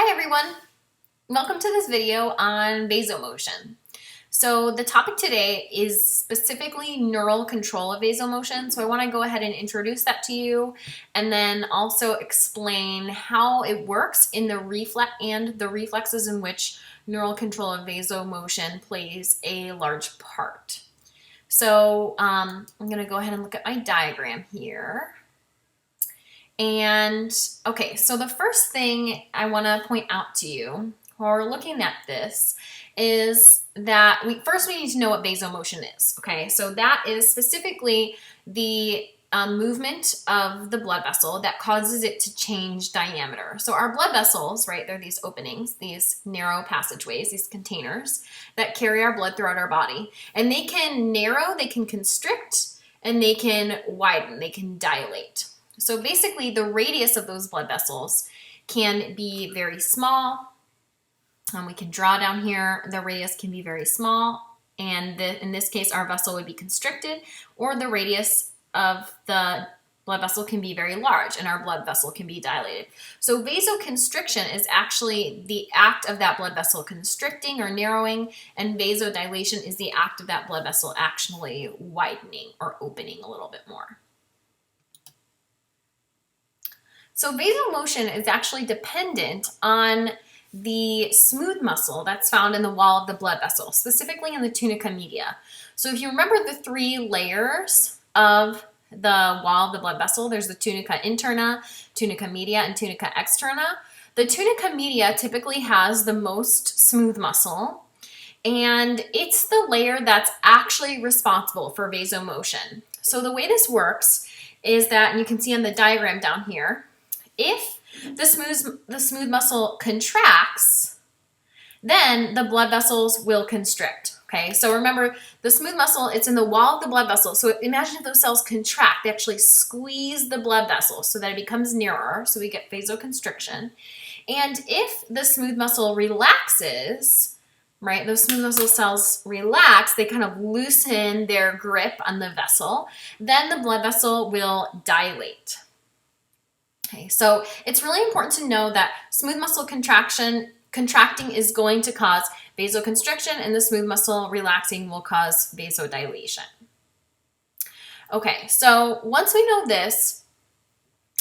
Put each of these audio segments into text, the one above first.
Hi everyone, welcome to this video on vasomotion. So the topic today is specifically neural control of vasomotion. So I want to go ahead and introduce that to you and then also explain how it works in the reflexes in which neural control of vasomotion plays a large part. So I'm going to go ahead and look at my diagram here. And okay, so the first thing I want to point out to you while we're looking at this is that we need to know what vasomotion is. Okay, so that is specifically the movement of the blood vessel that causes it to change diameter. So our blood vessels, right, they're these openings, these narrow passageways, these containers that carry our blood throughout our body. And they can narrow, they can constrict, and they can widen, they can dilate. So basically, the radius of those blood vessels can be very small. We can draw down here. The radius can be very small. And in this case, our vessel would be constricted, or the radius of the blood vessel can be very large, and our blood vessel can be dilated. So vasoconstriction is actually the act of that blood vessel constricting or narrowing, and vasodilation is the act of that blood vessel actually widening or opening a little bit more. So vasomotion is actually dependent on the smooth muscle that's found in the wall of the blood vessel, specifically in the tunica media. So if you remember the three layers of the wall of the blood vessel, there's the tunica interna, tunica media, and tunica externa. The tunica media typically has the most smooth muscle, and it's the layer that's actually responsible for vasomotion. So the way this works is that, and you can see on the diagram down here, if the smooth muscle contracts, then the blood vessels will constrict. Okay, so remember, the smooth muscle, it's in the wall of the blood vessel. So imagine if those cells contract, they actually squeeze the blood vessel so that it becomes narrower, so we get vasoconstriction. And if the smooth muscle relaxes, right, those smooth muscle cells relax, they kind of loosen their grip on the vessel, then the blood vessel will dilate. Okay, so it's really important to know that smooth muscle contracting is going to cause vasoconstriction, and the smooth muscle relaxing will cause vasodilation. Okay, so once we know this,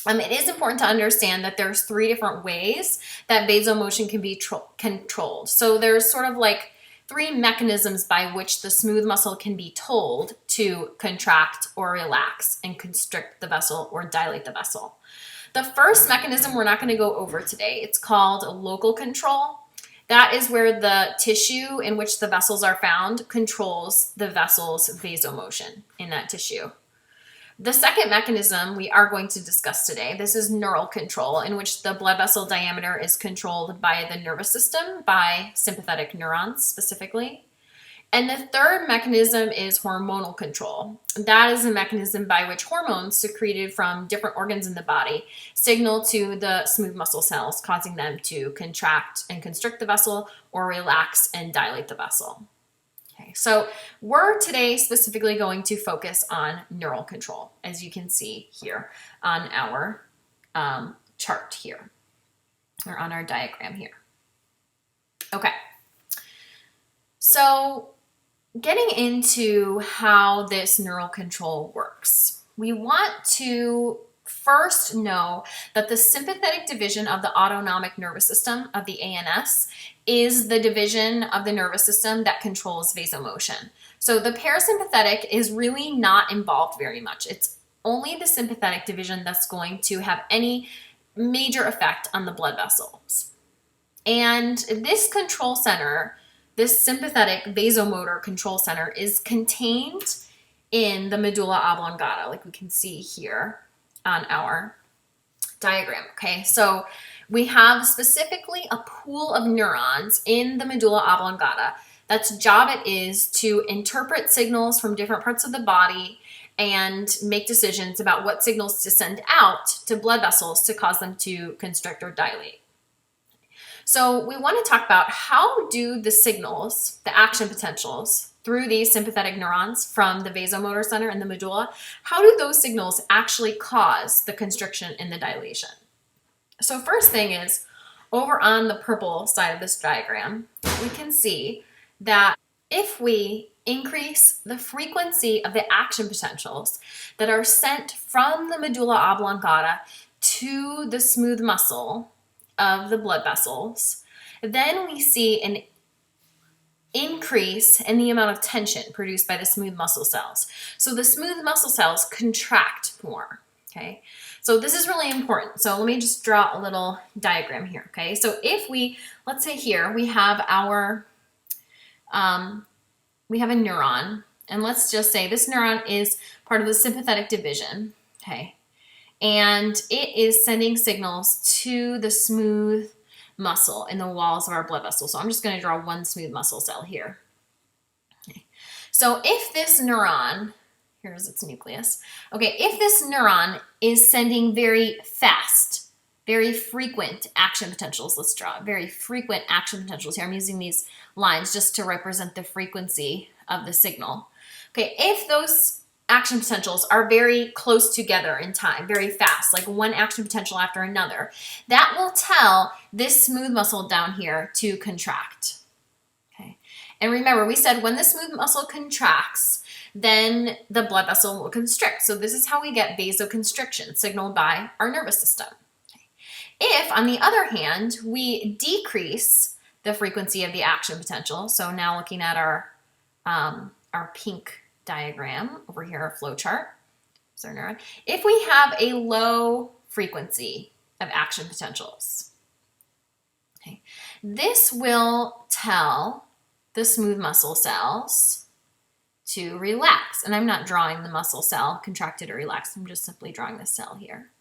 it is important to understand that there's three different ways that vasomotion can be controlled. So there's sort of like three mechanisms by which the smooth muscle can be told to contract or relax and constrict the vessel or dilate the vessel. The first mechanism we're not going to go over today. It's called local control. That is where the tissue in which the vessels are found controls the vessel's vasomotion in that tissue. The second mechanism we are going to discuss today, this is neural control, in which the blood vessel diameter is controlled by the nervous system, by sympathetic neurons specifically. And the third mechanism is hormonal control. That is a mechanism by which hormones secreted from different organs in the body signal to the smooth muscle cells, causing them to contract and constrict the vessel or relax and dilate the vessel. Okay, so we're today specifically going to focus on neural control, as you can see here on our chart here, or on our diagram here. Okay, so getting into how this neural control works, we want to first know that the sympathetic division of the autonomic nervous system of the ANS is the division of the nervous system that controls vasomotion. So the parasympathetic is really not involved very much. It's only the sympathetic division that's going to have any major effect on the blood vessels. And this control center, this sympathetic vasomotor control center, is contained in the medulla oblongata, like we can see here on our diagram. Okay, so we have specifically a pool of neurons in the medulla oblongata that's job it is to interpret signals from different parts of the body and make decisions about what signals to send out to blood vessels to cause them to constrict or dilate. So we want to talk about how do the signals, the action potentials, through these sympathetic neurons from the vasomotor center in the medulla, how do those signals actually cause the constriction and the dilation? So first thing is, over on the purple side of this diagram, we can see that if we increase the frequency of the action potentials that are sent from the medulla oblongata to the smooth muscle of the blood vessels, then we see an increase in the amount of tension produced by the smooth muscle cells. So the smooth muscle cells contract more, okay? So this is really important. So let me just draw a little diagram here, okay? So if we, let's say here, we have our, we have a neuron, and let's just say this neuron is part of the sympathetic division, okay? And it is sending signals to the smooth muscle in the walls of our blood vessels. So I'm just going to draw one smooth muscle cell here. Okay. So if this neuron, here's its nucleus. Okay, if this neuron is sending very fast, very frequent action potentials, let's draw very frequent action potentials here. I'm using these lines just to represent the frequency of the signal. Okay, if those action potentials are very close together in time, very fast, like one action potential after another, that will tell this smooth muscle down here to contract. Okay. And remember, we said when the smooth muscle contracts, then the blood vessel will constrict. So this is how we get vasoconstriction signaled by our nervous system. Okay. If, on the other hand, we decrease the frequency of the action potential, so now looking at our pink diagram over here, our flow chart. So neuron. If we have a low frequency of action potentials, okay, this will tell the smooth muscle cells to relax. And I'm not drawing the muscle cell contracted or relaxed. I'm just simply drawing the cell here.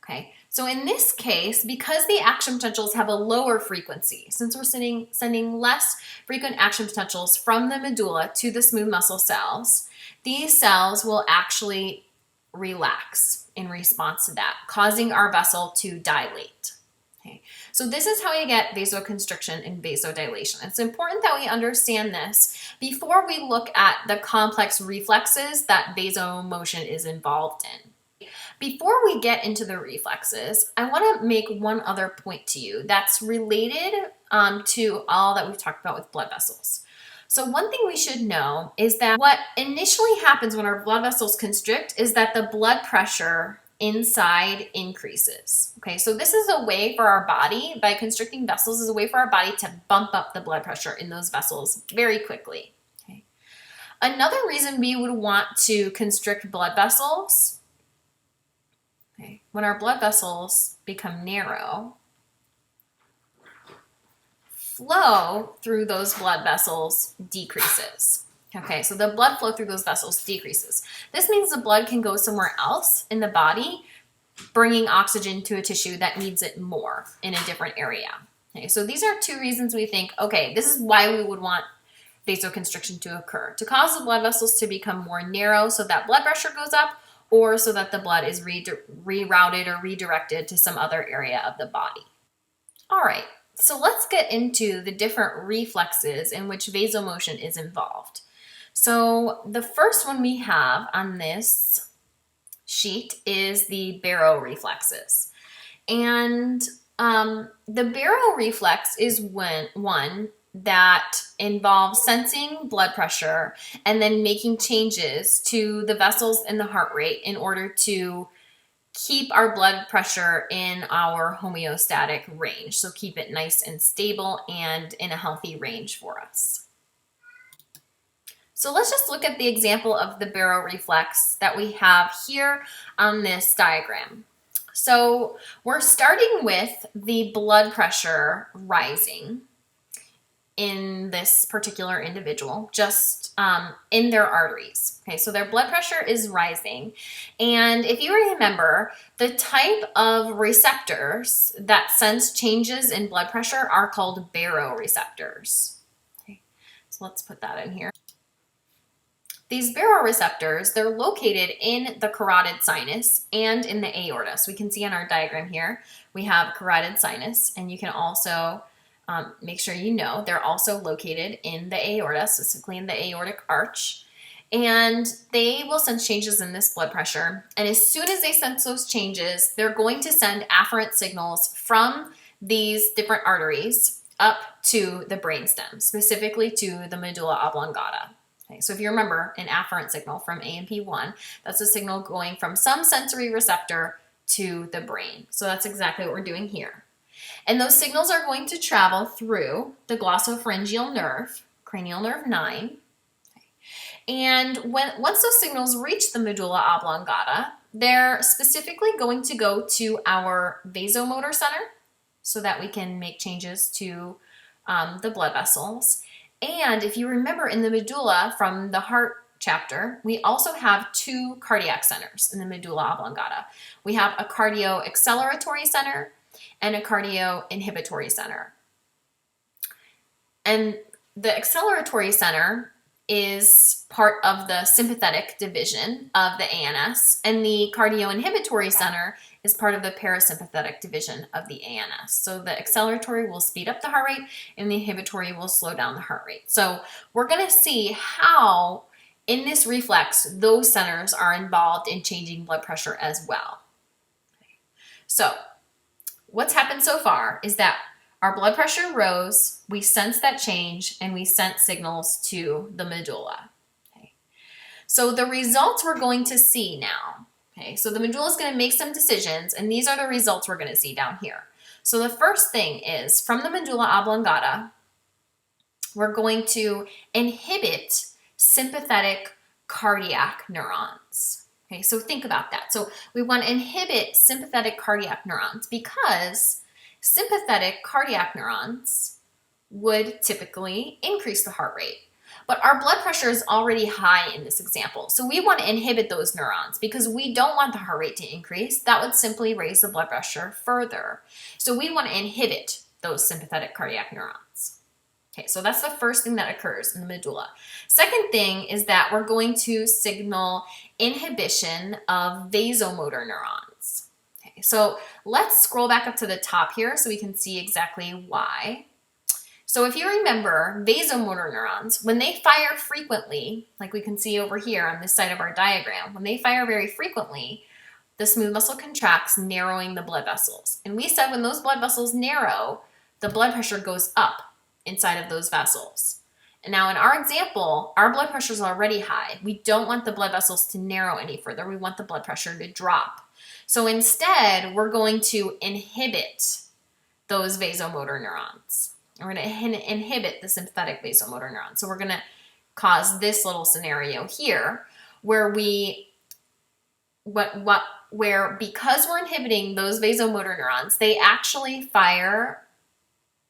Okay, so in this case, because the action potentials have a lower frequency, since we're sending less frequent action potentials from the medulla to the smooth muscle cells, these cells will actually relax in response to that, causing our vessel to dilate. Okay, so this is how you get vasoconstriction and vasodilation. It's important that we understand this before we look at the complex reflexes that vasomotion is involved in. Before we get into the reflexes, I want to make one other point to you that's related to all that we've talked about with blood vessels. So one thing we should know is that what initially happens when our blood vessels constrict is that the blood pressure inside increases. Okay, so this is a way for our body, by constricting vessels, is a way for our body to bump up the blood pressure in those vessels very quickly. Okay. Another reason we would want to constrict blood vessels, okay, when our blood vessels become narrow, flow through those blood vessels decreases. Okay, so the blood flow through those vessels decreases. This means the blood can go somewhere else in the body, bringing oxygen to a tissue that needs it more in a different area. Okay, so these are two reasons we think, okay, this is why we would want vasoconstriction to occur, to cause the blood vessels to become more narrow so that blood pressure goes up, or so that the blood is rerouted or redirected to some other area of the body. All right, so let's get into the different reflexes in which vasomotion is involved. So the first one we have on this sheet is the Barrow reflexes. And the Barrow reflex is one that involves sensing blood pressure and then making changes to the vessels and the heart rate in order to keep our blood pressure in our homeostatic range. So keep it nice and stable and in a healthy range for us. So let's just look at the example of the Barrow reflex that we have here on this diagram. So we're starting with the blood pressure rising in this particular individual, just in their arteries. Okay, so their blood pressure is rising. And if you remember, the type of receptors that sense changes in blood pressure are called baroreceptors. Okay, so let's put that in here. These baroreceptors, they're located in the carotid sinus and in the aorta. So we can see on our diagram here, we have carotid sinus, and you can also make sure you know they're also located in the aorta, specifically in the aortic arch. And they will sense changes in this blood pressure. And as soon as they sense those changes, they're going to send afferent signals from these different arteries up to the brainstem, specifically to the medulla oblongata. Okay, so if you remember an afferent signal from AMP1, that's a signal going from some sensory receptor to the brain. So that's exactly what we're doing here. And those signals are going to travel through the glossopharyngeal nerve, cranial nerve 9. And once those signals reach the medulla oblongata, they're specifically going to go to our vasomotor center so that we can make changes to the blood vessels. And if you remember in the medulla from the heart chapter, we also have 2 cardiac centers in the medulla oblongata. We have a cardio-acceleratory center and a cardio-inhibitory center. And the acceleratory center is part of the sympathetic division of the ANS, and the cardio-inhibitory center is part of the parasympathetic division of the ANS. So the acceleratory will speed up the heart rate, and the inhibitory will slow down the heart rate. So we're going to see how, in this reflex, those centers are involved in changing blood pressure as well. So what's happened so far is that our blood pressure rose, we sense that change, and we sent signals to the medulla. Okay. So the results we're going to see now. Okay, so the medulla is going to make some decisions, and these are the results we're going to see down here. So the first thing is, from the medulla oblongata, we're going to inhibit sympathetic cardiac neurons. Okay, so think about that. So we want to inhibit sympathetic cardiac neurons because sympathetic cardiac neurons would typically increase the heart rate. But our blood pressure is already high in this example. So we want to inhibit those neurons because we don't want the heart rate to increase. That would simply raise the blood pressure further. So we want to inhibit those sympathetic cardiac neurons. Okay, so that's the first thing that occurs in the medulla. Second thing is that we're going to signal inhibition of vasomotor neurons. Okay, so let's scroll back up to the top here so we can see exactly why. So if you remember, vasomotor neurons, when they fire frequently, like we can see over here on this side of our diagram, when they fire very frequently, the smooth muscle contracts, narrowing the blood vessels. And we said when those blood vessels narrow, the blood pressure goes up inside of those vessels. And now in our example, our blood pressure is already high. We don't want the blood vessels to narrow any further. We want the blood pressure to drop. So instead, we're going to inhibit those vasomotor neurons. We're going to inhibit the sympathetic vasomotor neurons. So we're going to cause this little scenario here where where because we're inhibiting those vasomotor neurons, they actually fire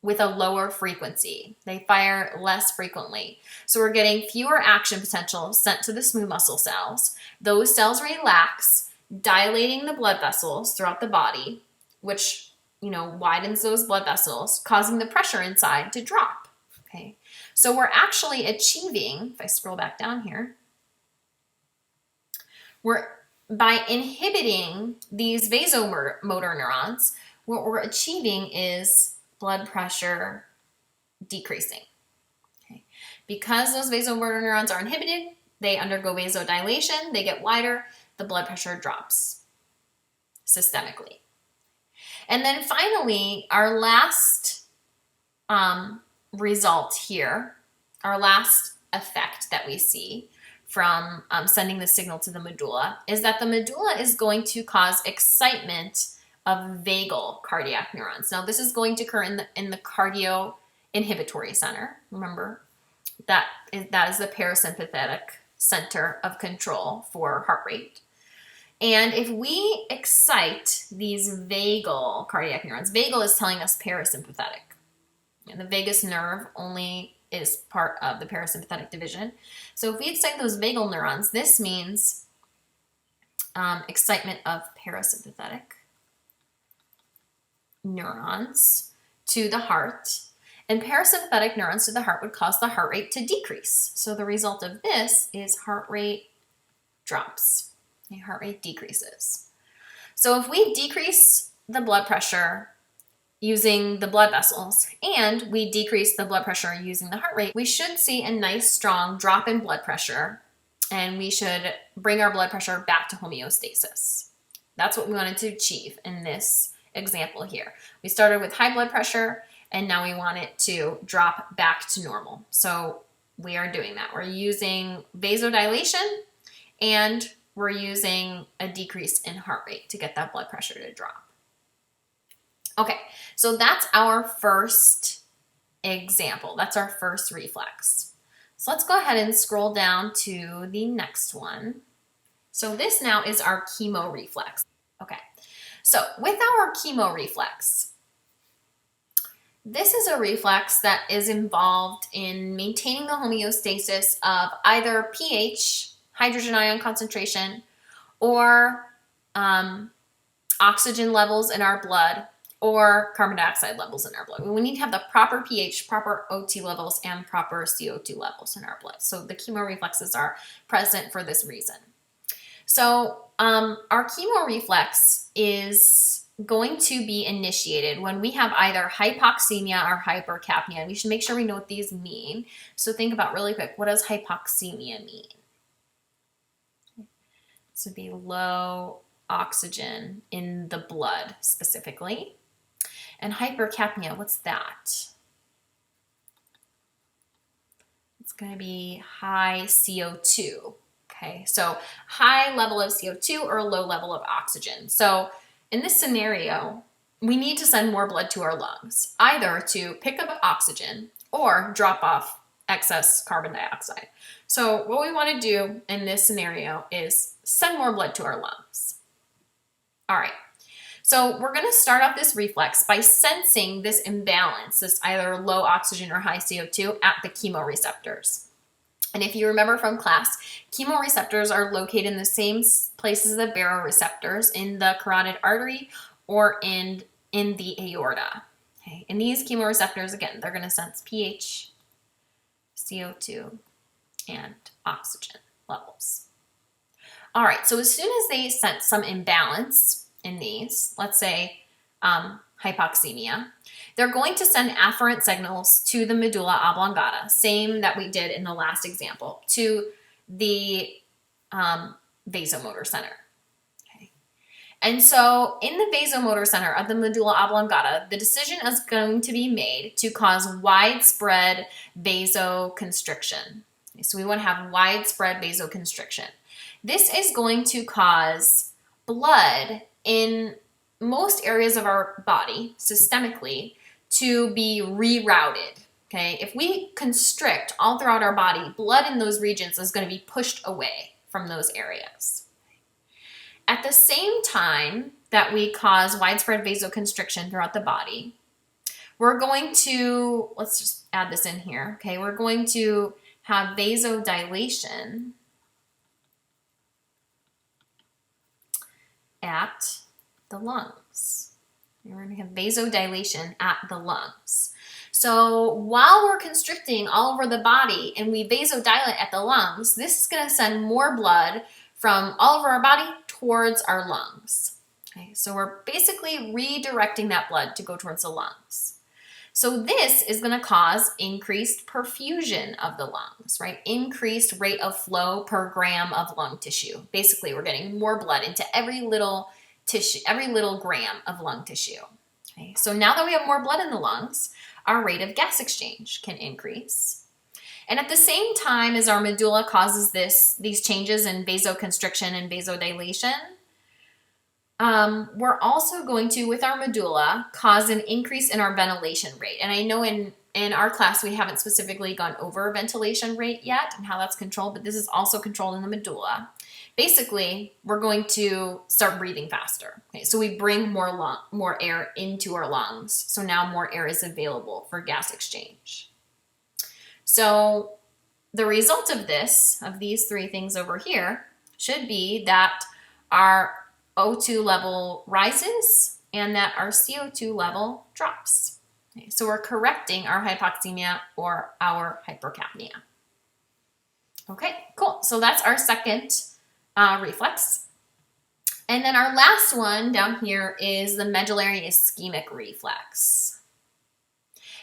with a lower frequency. They fire less frequently. So we're getting fewer action potential sent to the smooth muscle cells. Those cells relax, dilating the blood vessels throughout the body, which widens those blood vessels, causing the pressure inside to drop. Okay, so we're actually achieving, if I scroll back down here, by inhibiting these vasomotor neurons, what we're achieving is blood pressure decreasing. Okay, because those vasomotor neurons are inhibited, they undergo vasodilation, they get wider, the blood pressure drops systemically. And then finally, our last result here, our last effect that we see from sending the signal to the medulla is that the medulla is going to cause excitement of vagal cardiac neurons. Now, this is going to occur in the cardio-inhibitory center. Remember, that is the parasympathetic center of control for heart rate. And if we excite these vagal cardiac neurons, vagal is telling us parasympathetic. And the vagus nerve only is part of the parasympathetic division. So if we excite those vagal neurons, this means excitement of parasympathetic neurons to the heart. And parasympathetic neurons to the heart would cause the heart rate to decrease. So the result of this is heart rate drops. Heart rate decreases. So if we decrease the blood pressure using the blood vessels and we decrease the blood pressure using the heart rate, we should see a nice strong drop in blood pressure, and we should bring our blood pressure back to homeostasis. That's what we wanted to achieve in this example here. We started with high blood pressure, and now we want it to drop back to normal. So we are doing that. We're using vasodilation, and we're using a decrease in heart rate to get that blood pressure to drop. Okay, so that's our first example. That's our first reflex. So let's go ahead and scroll down to the next one. So this now is our Kemo Reflex. Okay, so with our Kemo Reflex, this is a reflex that is involved in maintaining the homeostasis of either pH, hydrogen ion concentration, or oxygen levels in our blood, or carbon dioxide levels in our blood. We need to have the proper pH, proper O2 levels, and proper CO2 levels in our blood. So the Kemo reflexes are present for this reason. So our Kemo reflex is going to be initiated when we have either hypoxemia or hypercapnia. We should make sure we know what these mean. So think about really quick, what does hypoxemia mean? This would be low oxygen in the blood specifically. And hypercapnia, what's that? It's going to be high CO2. Okay, so high level of CO2 or low level of oxygen. So in this scenario, we need to send more blood to our lungs, either to pick up oxygen or drop off excess carbon dioxide. So what we want to do in this scenario is send more blood to our lungs. All right. So we're going to start off this reflex by sensing this imbalance, this either low oxygen or high CO2 at the chemoreceptors. And if you remember from class, chemoreceptors are located in the same places as the Barrow receptors, in the carotid artery or in the aorta. Okay. And these chemoreceptors, again, they're going to sense pH, CO2, and oxygen levels. All right, so as soon as they sense some imbalance in these, let's say hypoxemia, they're going to send afferent signals to the medulla oblongata, same that we did in the last example, to the vasomotor center. Okay. And so in the vasomotor center of the medulla oblongata, the decision is going to be made to cause widespread vasoconstriction. Okay, so we want to have widespread vasoconstriction. This is going to cause blood in most areas of our body, systemically, to be rerouted. Okay, if we constrict all throughout our body, blood in those regions is going to be pushed away from those areas. At the same time that we cause widespread vasoconstriction throughout the body, we're going to, let's just add this in here, okay, we're going to have vasodilation at the lungs. We're going to have vasodilation at the lungs. So while we're constricting all over the body and we vasodilate at the lungs, this is going to send more blood from all over our body towards our lungs. Okay, so we're basically redirecting that blood to go towards the lungs. So this is going to cause increased perfusion of the lungs, right? Increased rate of flow per gram of lung tissue. Basically, we're getting more blood into every little tissue, every little gram of lung tissue. Okay, so now that we have more blood in the lungs, our rate of gas exchange can increase. And at the same time as our medulla causes these changes in vasoconstriction and vasodilation, we're also going to, with our medulla, cause an increase in our ventilation rate. And I know in our class we haven't specifically gone over ventilation rate yet and how that's controlled, but this is also controlled in the medulla. Basically, we're going to start breathing faster. Okay, so we bring more air into our lungs. So now more air is available for gas exchange. So the result of these three things over here, should be that our O2 level rises and that our CO2 level drops. Okay, so we're correcting our hypoxemia or our hypercapnia. Okay, cool. So that's our second reflex. And then our last one down here is the medullary ischemic reflex.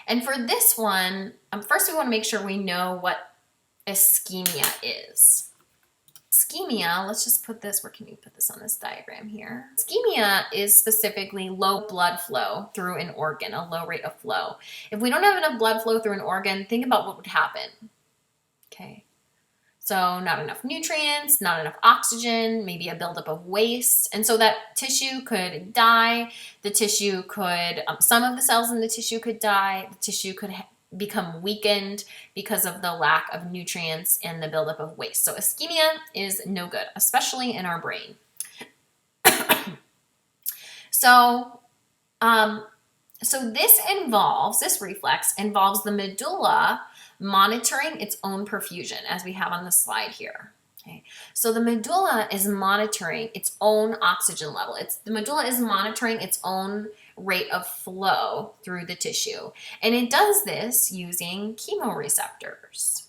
And for this one, first we want to make sure we know what ischemia is. Ischemia, let's just put this, where can you put this on this diagram here? Ischemia is specifically low blood flow through an organ, a low rate of flow. If we don't have enough blood flow through an organ, think about what would happen. Okay, so not enough nutrients, not enough oxygen, maybe a buildup of waste. And so that tissue could die. The tissue could, some of the cells in the tissue could die. The tissue could become weakened because of the lack of nutrients and the buildup of waste. So ischemia is no good, especially in our brain. So this reflex involves the medulla monitoring its own perfusion, as we have on the slide here. Okay. So the medulla is monitoring its own oxygen level. The medulla is monitoring its own rate of flow through the tissue. And it does this using chemoreceptors.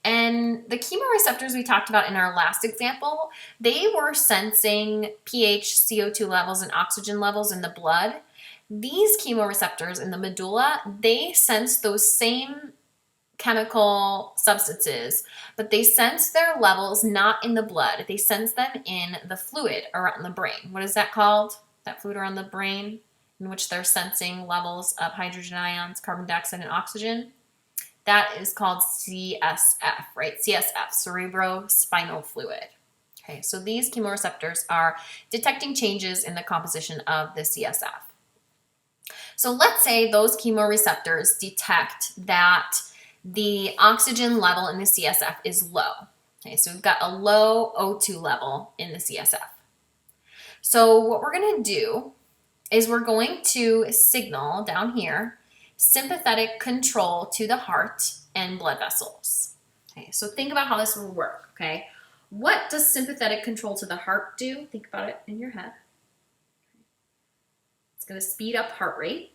And the chemoreceptors we talked about in our last example, they were sensing pH, CO2 levels, and oxygen levels in the blood. These chemoreceptors in the medulla, they sense those same chemical substances, but they sense their levels not in the blood. They sense them in the fluid around the brain. What is that called? That fluid around the brain in which they're sensing levels of hydrogen ions, carbon dioxide, and oxygen. That is called CSF, right? CSF, cerebrospinal fluid. Okay, so these chemoreceptors are detecting changes in the composition of the CSF. So let's say those chemoreceptors detect that the oxygen level in the CSF is low. Okay, so we've got a low O2 level in the CSF. So what we're going to do is we're going to signal down here sympathetic control to the heart and blood vessels. Okay, so think about how this will work, okay? What does sympathetic control to the heart do? Think about it in your head. It's going to speed up heart rate,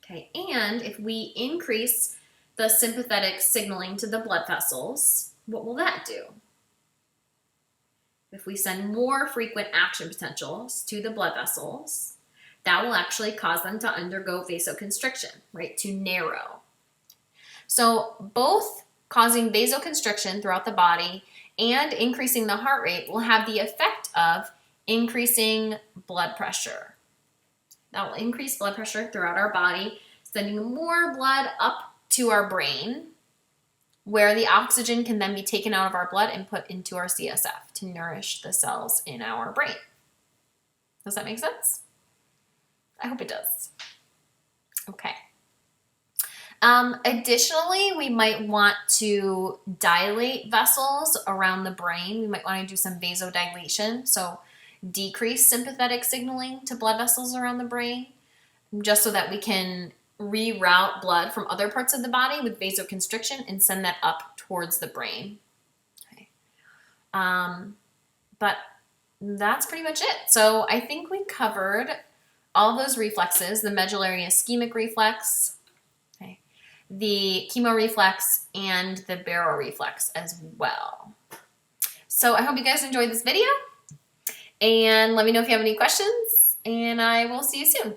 okay? And if we increase the sympathetic signaling to the blood vessels, what will that do? If we send more frequent action potentials to the blood vessels, that will actually cause them to undergo vasoconstriction, right, to narrow. So both causing vasoconstriction throughout the body and increasing the heart rate will have the effect of increasing blood pressure. That will increase blood pressure throughout our body, sending more blood up to our brain, where the oxygen can then be taken out of our blood and put into our CSF to nourish the cells in our brain. Does that make sense? I hope it does. Okay. Additionally, we might want to dilate vessels around the brain. We might want to do some vasodilation, so decrease sympathetic signaling to blood vessels around the brain, just so that we can reroute blood from other parts of the body with vasoconstriction and send that up towards the brain. Okay. But that's pretty much it. So I think we covered all those reflexes, the medullary ischemic reflex, okay, the Kemo Reflex, and the Barrow Reflex as well. So I hope you guys enjoyed this video, and let me know if you have any questions, and I will see you soon.